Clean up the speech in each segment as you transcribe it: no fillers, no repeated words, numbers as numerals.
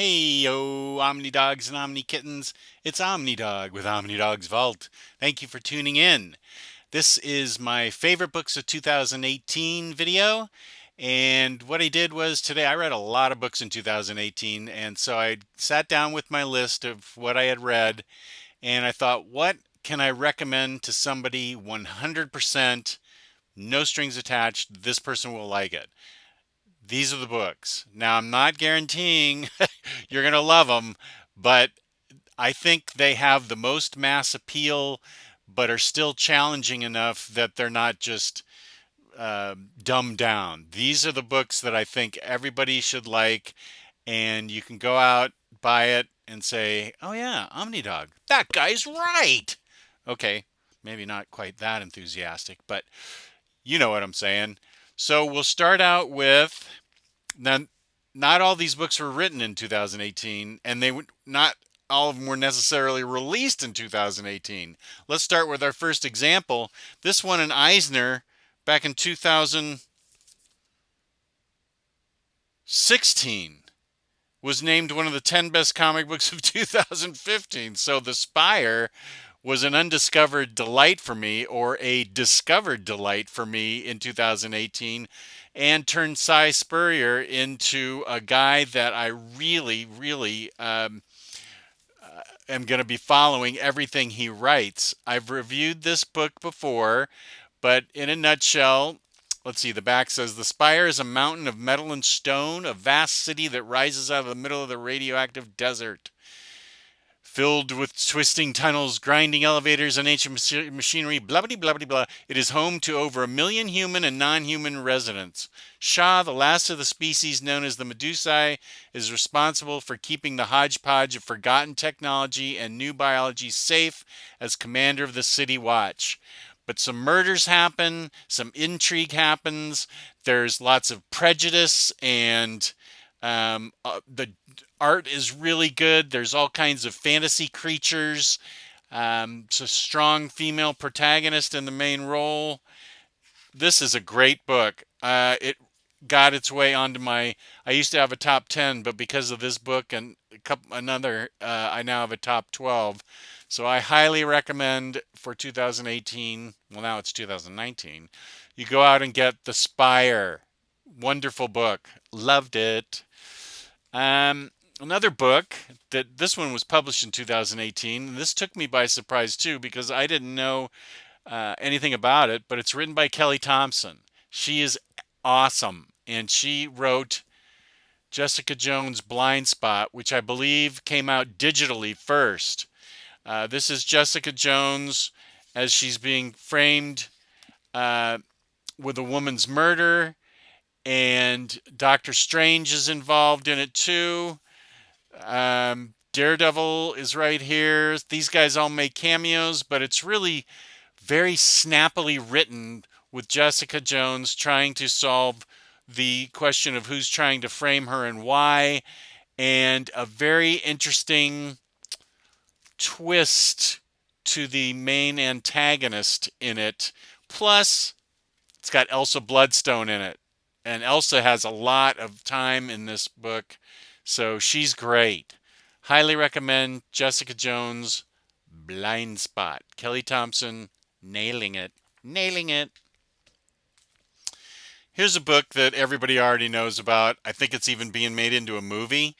Hey yo, OmniDogs and OmniKittens. It's OmniDog with OmniDog's Vault. Thank you for tuning in. This is my favorite books of 2018 video. And what I did was today I read a lot of books in 2018. And so I sat down with my list of what I had read. And I thought, what can I recommend to somebody 100%, no strings attached? This person will like it. These are the books. Now, I'm not guaranteeing you're going to love them, but I think they have the most mass appeal, but are still challenging enough that they're not just dumbed down. These are the books that I think everybody should like, and you can go out, buy it, and say, oh, yeah, OmniDog, that guy's right. Okay, maybe not quite that enthusiastic, but you know what I'm saying. So we'll start out with now, not all these books were written in 2018, and they would not all of them were necessarily released in 2018. Let's start with our first example. This one in Eisner back in 2016 was named one of the 10 best comic books of 2015. So The Spire was an undiscovered delight for me, or a discovered delight for me in 2018, and turned Cy Spurrier into a guy that I really am going to be following everything he writes. I've reviewed this book before, but in a nutshell, let's see, the back says the Spire is a mountain of metal and stone, a vast city that rises out of the middle of the radioactive desert. Filled with twisting tunnels, grinding elevators, and ancient machinery, blah blah blah blah blah. It is home to over 1 million human and non-human residents. Shah, the last of the species known as the Medusae, is responsible for keeping the hodgepodge of forgotten technology and new biology safe as commander of the City Watch. But some murders happen, some intrigue happens. There's lots of prejudice, and the art is really good. There's all kinds of fantasy creatures. It's a strong female protagonist in the main role. This is a great book. It got its way onto my. I used to have a top 10, but because of this book and another, I now have a top 12. So I highly recommend for 2018. Well, now it's 2019. You go out and get The Spire. Wonderful book. Loved it. Another book that this one was published in 2018. And this took me by surprise too because I didn't know anything about it, but it's written by Kelly Thompson. She is awesome, and she wrote Jessica Jones' Blind Spot, which I believe came out digitally first. This is Jessica Jones as she's being framed uh, with a woman's murder, and Doctor Strange is involved in it too. Daredevil is right here. These guys all make cameos, but it's really very snappily written with Jessica Jones trying to solve the question of who's trying to frame her and why, and a very interesting twist to the main antagonist in it. Plus, it's got Elsa Bloodstone in it. And Elsa has a lot of time in this book, so she's great. Highly recommend Jessica Jones' Blind Spot. Kelly Thompson, nailing it. Nailing it. Here's a book that everybody already knows about. I think it's even being made into a movie.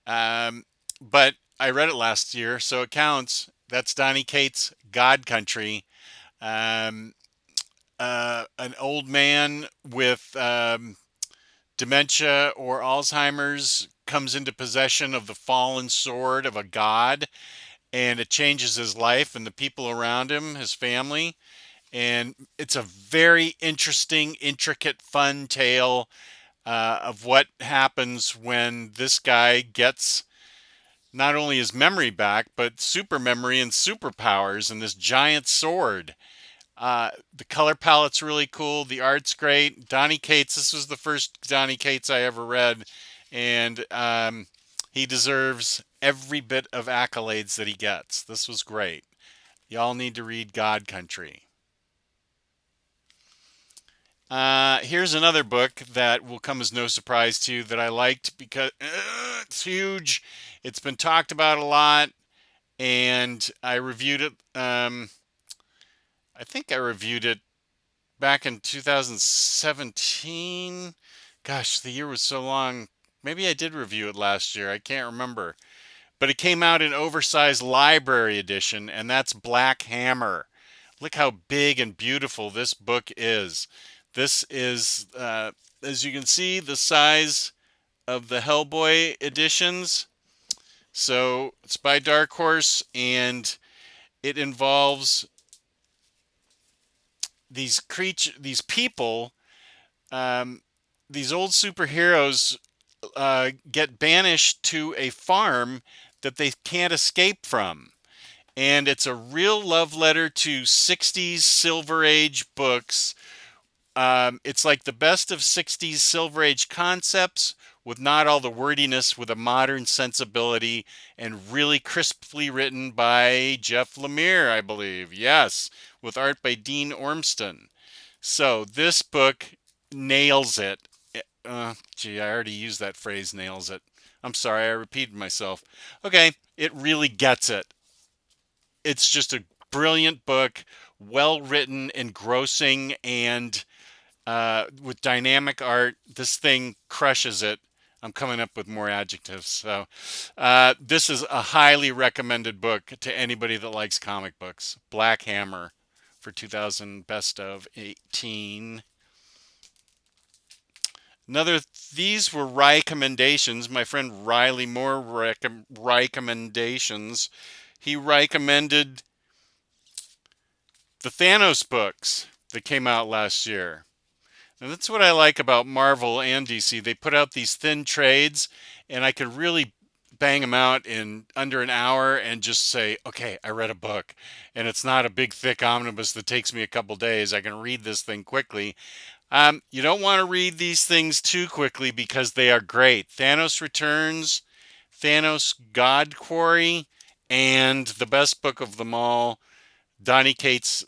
But I read it last year, so it counts. That's Donny Cates' God Country. Um, an old man with dementia or Alzheimer's comes into possession of the fallen sword of a god, and it changes his life and the people around him, his family. And it's a very interesting, intricate, fun tale of what happens when this guy gets not only his memory back, but super memory and superpowers and this giant sword. The color palette's really cool. The art's great. Donny Cates, this was the first Donny Cates I ever read, and he deserves every bit of accolades that he gets. This was great. Y'all need to read God Country. Here's another book that will come as no surprise to you that I liked because it's huge. It's been talked about a lot, and I reviewed it. I think I reviewed it back in 2017. Gosh, the year was so long. Maybe I did review it last year. I can't remember. But it came out in oversized library edition, and that's Black Hammer. Look how big and beautiful this book is. This is, as you can see, the size of the Hellboy editions. So it's by Dark Horse, and it involves these people, um, these old superheroes get banished to a farm that they can't escape from. And it's a real love letter to 60s Silver Age books. It's like the best of 60s Silver Age concepts with not all the wordiness, with a modern sensibility, and really crisply written by Jeff Lemire, I believe. Yes, with art by Dean Ormston. So this book nails it. Gee, I already used that phrase, nails it. I'm sorry, I repeated myself. Okay, it really gets it. It's just a brilliant book, well written, engrossing, and with dynamic art. This thing crushes it. I'm coming up with more adjectives. So, this is a highly recommended book to anybody that likes comic books. Black Hammer for 2000 best of 18. These were recommendations. My friend Riley Moore recommendations. He recommended the Thanos books that came out last year. And that's what I like about Marvel and DC. They put out these thin trades, and I can really bang them out in under an hour and just say, okay, I read a book. And it's not a big, thick omnibus that takes me a couple days. I can read this thing quickly. You don't want to read these things too quickly because they are great. Thanos Returns, Thanos God Quarry, and the best book of them all, Donny Cates'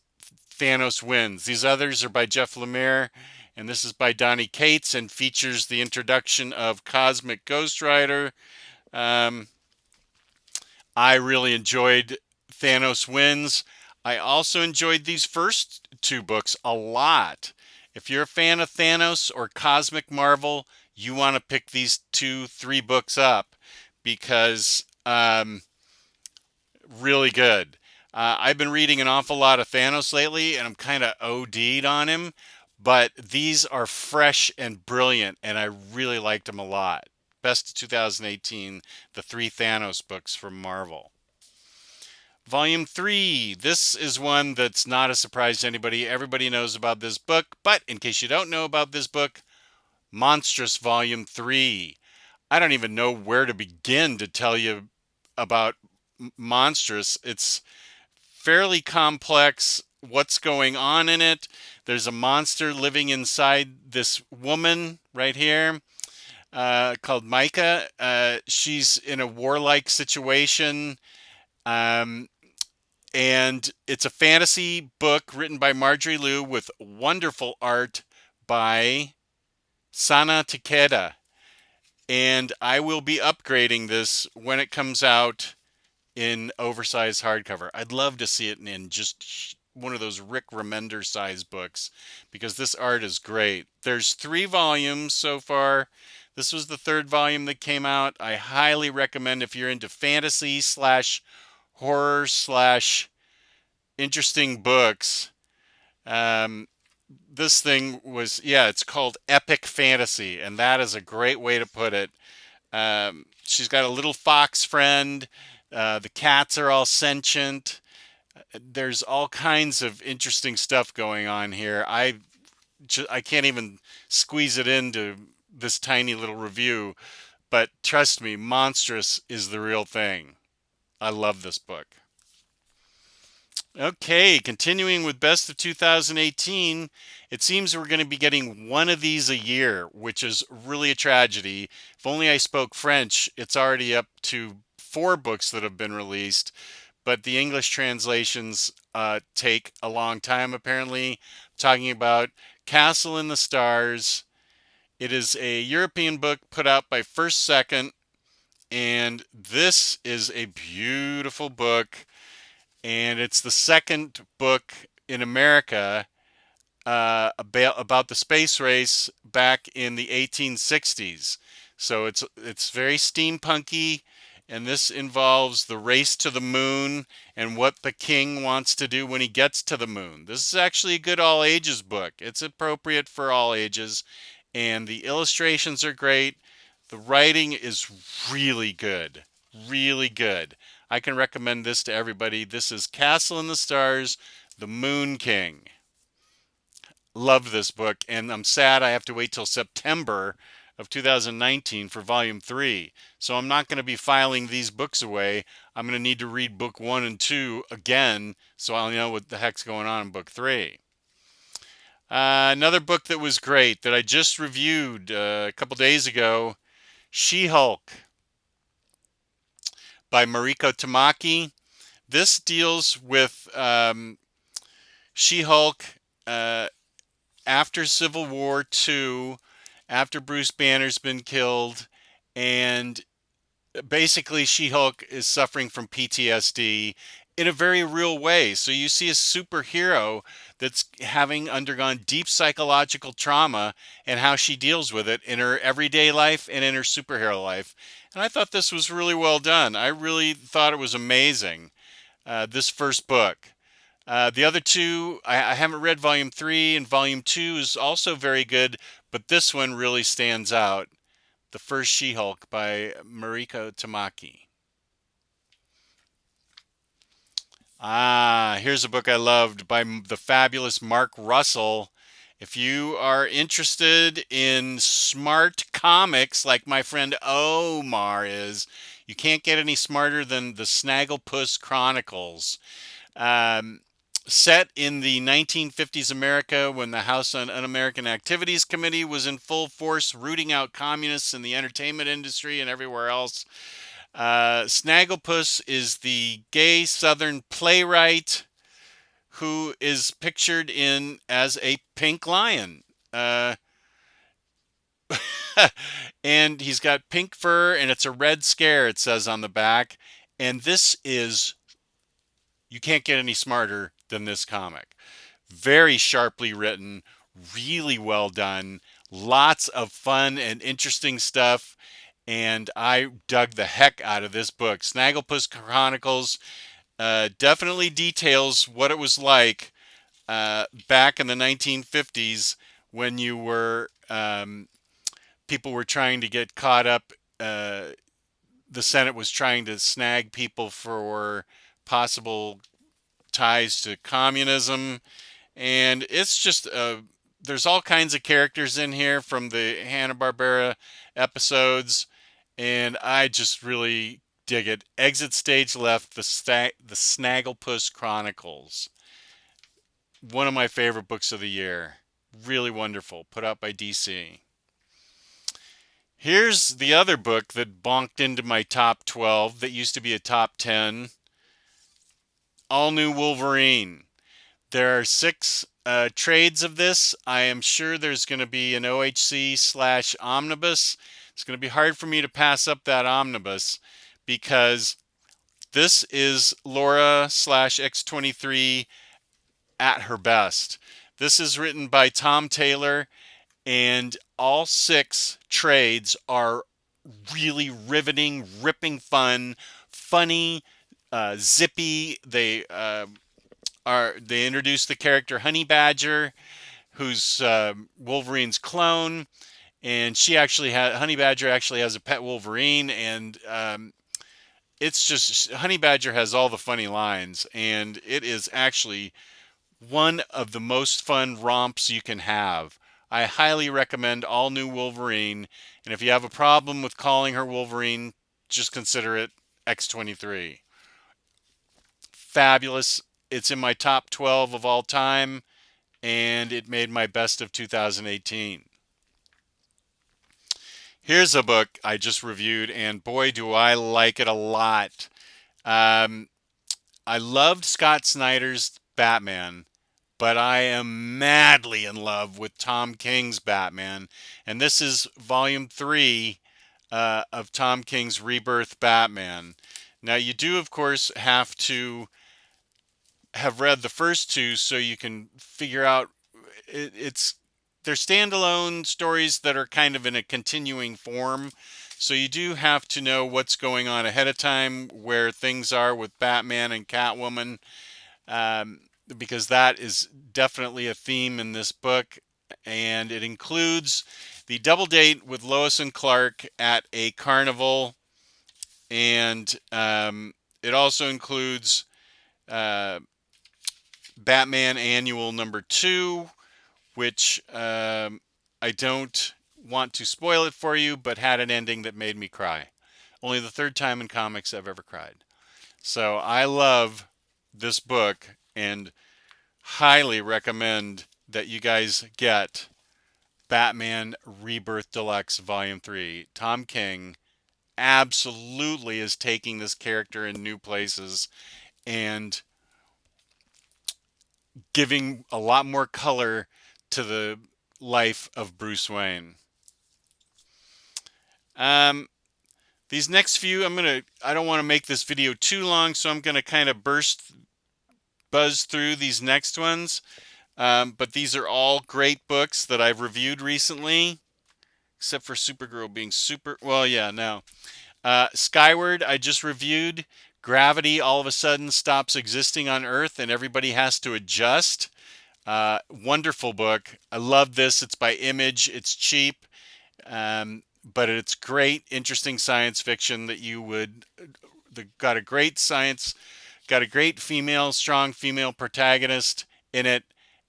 Thanos Wins. These others are by Jeff Lemire, and this is by Donny Cates and features the introduction of Cosmic Ghost Rider. I really enjoyed Thanos Wins. I also enjoyed these first two books a lot. If you're a fan of Thanos or Cosmic Marvel, you want to pick these 2-3 books up because really good. I've been reading an awful lot of Thanos lately, and I'm kind of OD'd on him, but these are fresh and brilliant, and I really liked them a lot. Best of 2018, the 3 Thanos books from Marvel. Volume 3. This is one that's not a surprise to anybody. Everybody knows about this book, but in case you don't know about this book, Monstrous Volume 3. I don't even know where to begin to tell you about Monstrous. It's fairly complex what's going on in it. There's a monster living inside this woman right here called Micah. She's in a warlike situation. And it's a fantasy book written by Marjorie Liu with wonderful art by Sana Takeda. And I will be upgrading this when it comes out in oversized hardcover. I'd love to see it in just one of those Rick Remender size books because this art is great. There's 3 volumes so far. This was the 3rd volume that came out. I highly recommend if you're into fantasy slash horror slash interesting books. This thing was, yeah, it's called epic fantasy, and that is a great way to put it. She's got a little fox friend. The cats are all sentient. There's all kinds of interesting stuff going on here. I can't even squeeze it into this tiny little review, but trust me, Monstrous is the real thing. I love this book. Okay, continuing with Best of 2018, it seems we're going to be getting one of these a year, which is really a tragedy. If only I spoke French, it's already up to 4 books that have been released. but the English translations take a long time apparently. Talking about Castle in the Stars. It is a European book put out by First Second, and this is a beautiful book, and it's the second book in America about the space race back in the 1860s. So it's very steampunky, and this involves the race to the moon and what the king wants to do when he gets to the moon. This is actually a good all ages book. It's appropriate for all ages, and the illustrations are great. The writing is really good, really good. I can recommend this to everybody. This is Castle in the Stars, The Moon King. Love this book, and I'm sad I have to wait till September of 2019 for volume 3. So I'm not going to be filing these books away. I'm going to need to read book 1 and 2 again so I'll know what the heck's going on in book 3. Another book that was great that I just reviewed a couple days ago, SheHulk by Mariko Tamaki. This deals with She-Hulk after Civil War II, after Bruce Banner's been killed, and basically She-Hulk is suffering from PTSD in a very real way. So you see a superhero that's having undergone deep psychological trauma and how she deals with it in her everyday life and in her superhero life. And I thought this was really well done. I really thought it was amazing, this first book. The other two, I haven't read volume 3, and volume 2 is also very good, but this one really stands out. The First She-Hulk by Mariko Tamaki. Here's a book I loved by the fabulous Mark Russell. If you are interested in smart comics like my friend Omar is, you can't get any smarter than the Snagglepuss Chronicles. Set in the 1950s America when the House on Un-American Activities Committee was in full force rooting out communists in the entertainment industry and everywhere else. Snagglepuss is the gay Southern playwright who is pictured in as a pink lion. And he's got pink fur and it's a red scare, it says on the back. And this is, you can't get any smarter than this comic. Very sharply written, really well done, lots of fun and interesting stuff, and I dug the heck out of this book. Snagglepuss Chronicles definitely details what it was like back in the 1950s when you were people were trying to get caught up. The Senate was trying to snag people for possible ties to communism, and it's just there's all kinds of characters in here from the Hanna-Barbera episodes, and I just really dig it. Exit Stage Left, the Snagglepuss Chronicles. One of my favorite books of the year. Really wonderful. Put out by DC. Here's the other book that bonked into my top 12 that used to be a top 10. All New Wolverine. There are 6 trades of this. I am sure there's going to be an OHC/omnibus. It's going to be hard for me to pass up that omnibus because this is Laura/X23 at her best. This is written by Tom Taylor, and all 6 trades are really riveting, ripping fun, funny, zippy. They introduce the character Honey Badger, who's Wolverine's clone, and Honey Badger actually has a pet Wolverine, and it's just Honey Badger has all the funny lines, and it is actually one of the most fun romps you can have. I highly recommend All New Wolverine, and if you have a problem with calling her Wolverine, just consider it X23. Fabulous. It's in my top 12 of all time, and it made my best of 2018. Here's a book I just reviewed, and boy, do I like it a lot. I loved Scott Snyder's Batman, but I am madly in love with Tom King's Batman. And this is volume 3 of Tom King's Rebirth Batman. Now, you do, of course, have to have read the first two so you can figure out it's they're standalone stories that are kind of in a continuing form. So you do have to know what's going on ahead of time, where things are with Batman and Catwoman, um, because that is definitely a theme in this book. And it includes the double date with Lois and Clark at a carnival. And it also includes uh, Batman Annual number 2, which I don't want to spoil it for you, but had an ending that made me cry. Only the third time in comics I've ever cried. So I love this book and highly recommend that you guys get Batman Rebirth Deluxe Volume 3. Tom King absolutely is taking this character in new places and giving a lot more color to the life of Bruce Wayne. Um, these next few, I don't want to make this video too long, so I'm gonna kind of buzz through these next ones. But these are all great books that I've reviewed recently, except for Supergirl being super. Well, yeah, no. Skyward, I just reviewed. Gravity all of a sudden stops existing on Earth, and everybody has to adjust. Wonderful book. I love this. It's by Image. It's cheap. But it's great, interesting science fiction that you would got a great science, got a great strong female protagonist in it,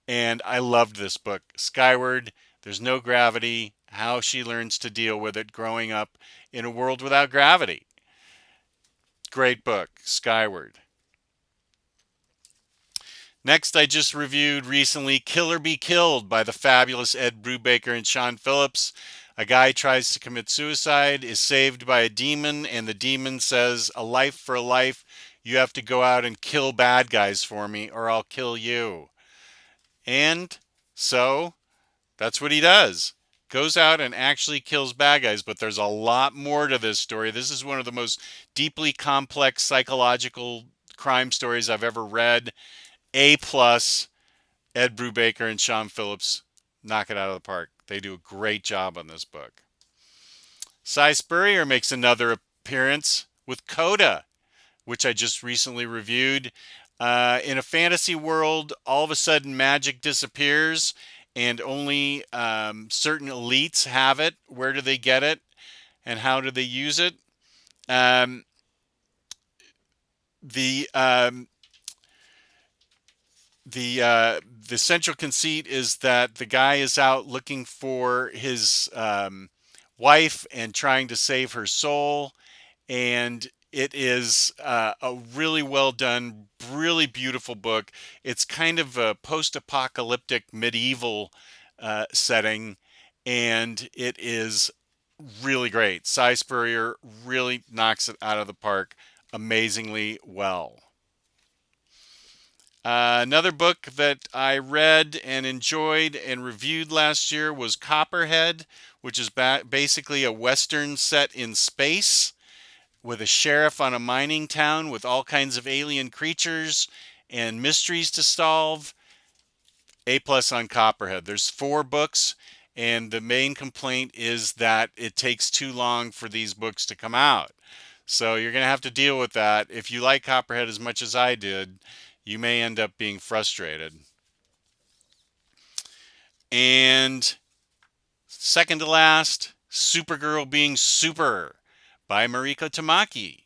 and I loved this book. Skyward, there's no gravity, how she learns to deal with it growing up in a world without gravity. Great book, Skyward. Next, I just reviewed recently Kill or Be Killed by the fabulous Ed Brubaker and Sean Phillips. A guy tries to commit suicide, is saved by a demon, and the demon says, "A life for a life. You have to go out and kill bad guys for me, or I'll kill you." And so that's what he does. Goes out and actually kills bad guys, but there's a lot more to this story. This is one of the most deeply complex psychological crime stories I've ever read. A plus. Ed Brubaker and Sean Phillips knock it out of the park. They do a great job on this book. Cy Spurrier makes another appearance with Coda, which I just recently reviewed. In a fantasy world, all of a sudden magic disappears and only certain elites have it. Where do they get it and how do they use it? Um, the the central conceit is that the guy is out looking for his wife and trying to save her soul, and it is a really well done, really beautiful book. It's kind of a post-apocalyptic medieval setting, and it is really great. Cy Spurrier really knocks it out of the park amazingly well. Another book that I read and enjoyed and reviewed last year was Copperhead, which is basically a Western set in space with a sheriff on a mining town with all kinds of alien creatures and mysteries to solve. A plus on Copperhead. There's 4 books, and the main complaint is that it takes too long for these books to come out. So you're going to have to deal with that. If you like Copperhead as much as I did, you may end up being frustrated. And second to last, Supergirl Being Super by Mariko Tamaki.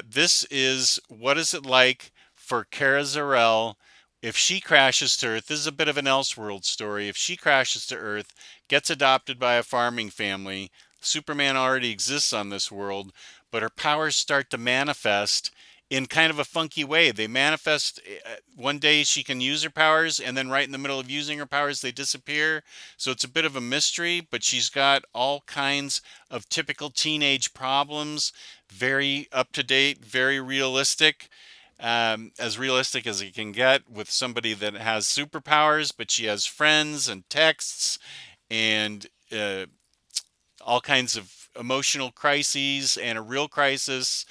This is what is it like for Kara Zor-El if she crashes to Earth. This is a bit of an Elseworld story. If she crashes to Earth, gets adopted by a farming family, Superman already exists on this world, but her powers start to manifest in kind of a funky way. They manifest one day she can use her powers, and then right in the middle of using her powers, they disappear. So it's a bit of a mystery, but she's got all kinds of typical teenage problems, very up to date, very realistic. as realistic as it can get with somebody that has superpowers, but she has friends and texts and all kinds of emotional crises and a real crisis.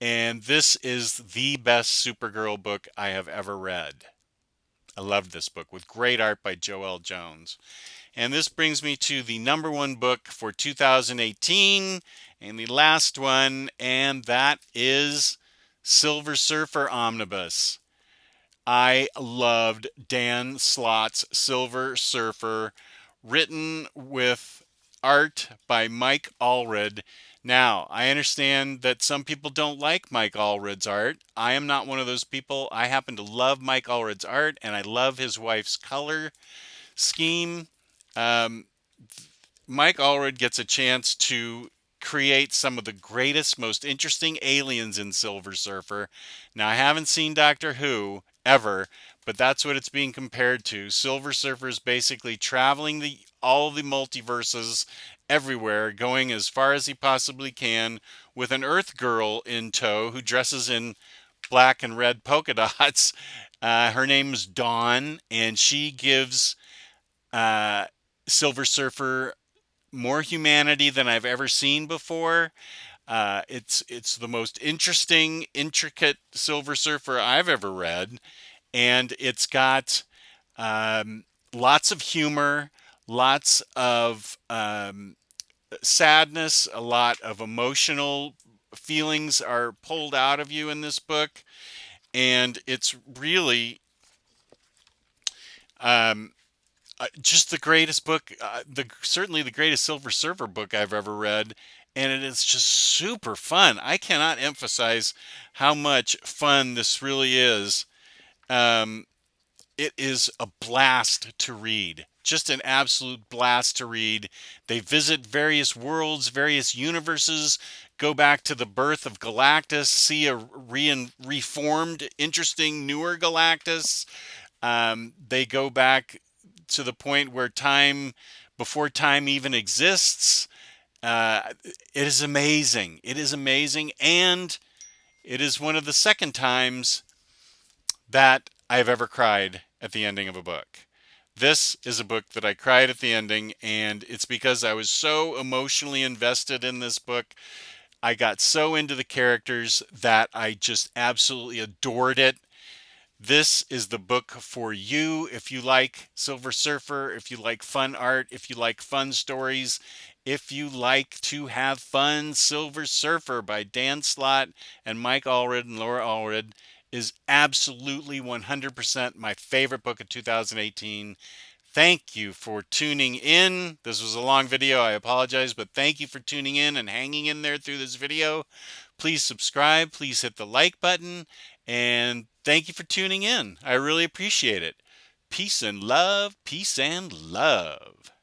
And this is the best Supergirl book I have ever read. I loved this book with great art by Joelle Jones. And this brings me to the number one book for 2018 and the last one, and that is Silver Surfer Omnibus. I loved Dan Slott's Silver Surfer, written with art by Mike Allred. Now, I understand that some people don't like Mike Allred's art. I am not one of those people. I happen to love Mike Allred's art, and I love his wife's color scheme. Um, Mike Allred gets a chance to create some of the greatest, most interesting aliens in Silver Surfer. Now, I haven't seen Doctor Who ever, but that's what it's being compared to. Silver Surfer is basically traveling all the multiverses everywhere, going as far as he possibly can, with an Earth girl in tow who dresses in black and red polka dots. Her name is Dawn, and she gives uh, Silver Surfer more humanity than I've ever seen before. It's the most interesting, intricate Silver Surfer I've ever read, and it's got lots of humor, lots of sadness, a lot of emotional feelings are pulled out of you in this book, and it's really um, just the greatest book, certainly the greatest Silver Surfer book I've ever read, and it is just super fun. I cannot emphasize how much fun this really is. Um, it is a blast to read. Just an absolute blast to read. They visit various worlds, various universes, go back to the birth of Galactus, see a reformed, interesting, newer Galactus. They go back to the point where time, before time even exists. It is amazing. It is amazing. And it is one of the second times that I've ever cried at the ending of a book. This is a book that I cried at the ending, and it's because I was so emotionally invested in this book. I got so into the characters that I just absolutely adored it. This is the book for you if you like Silver Surfer, if you like fun art, if you like fun stories, if you like to have fun. Silver Surfer by Dan Slott and Mike Allred and Laura Allred is absolutely 100% my favorite book of 2018. Thank you for tuning in. This was a long video, I apologize, but thank you for tuning in and hanging in there through this video. Please subscribe, please hit the like button, and thank you for tuning in. I really appreciate it. Peace and love, peace and love.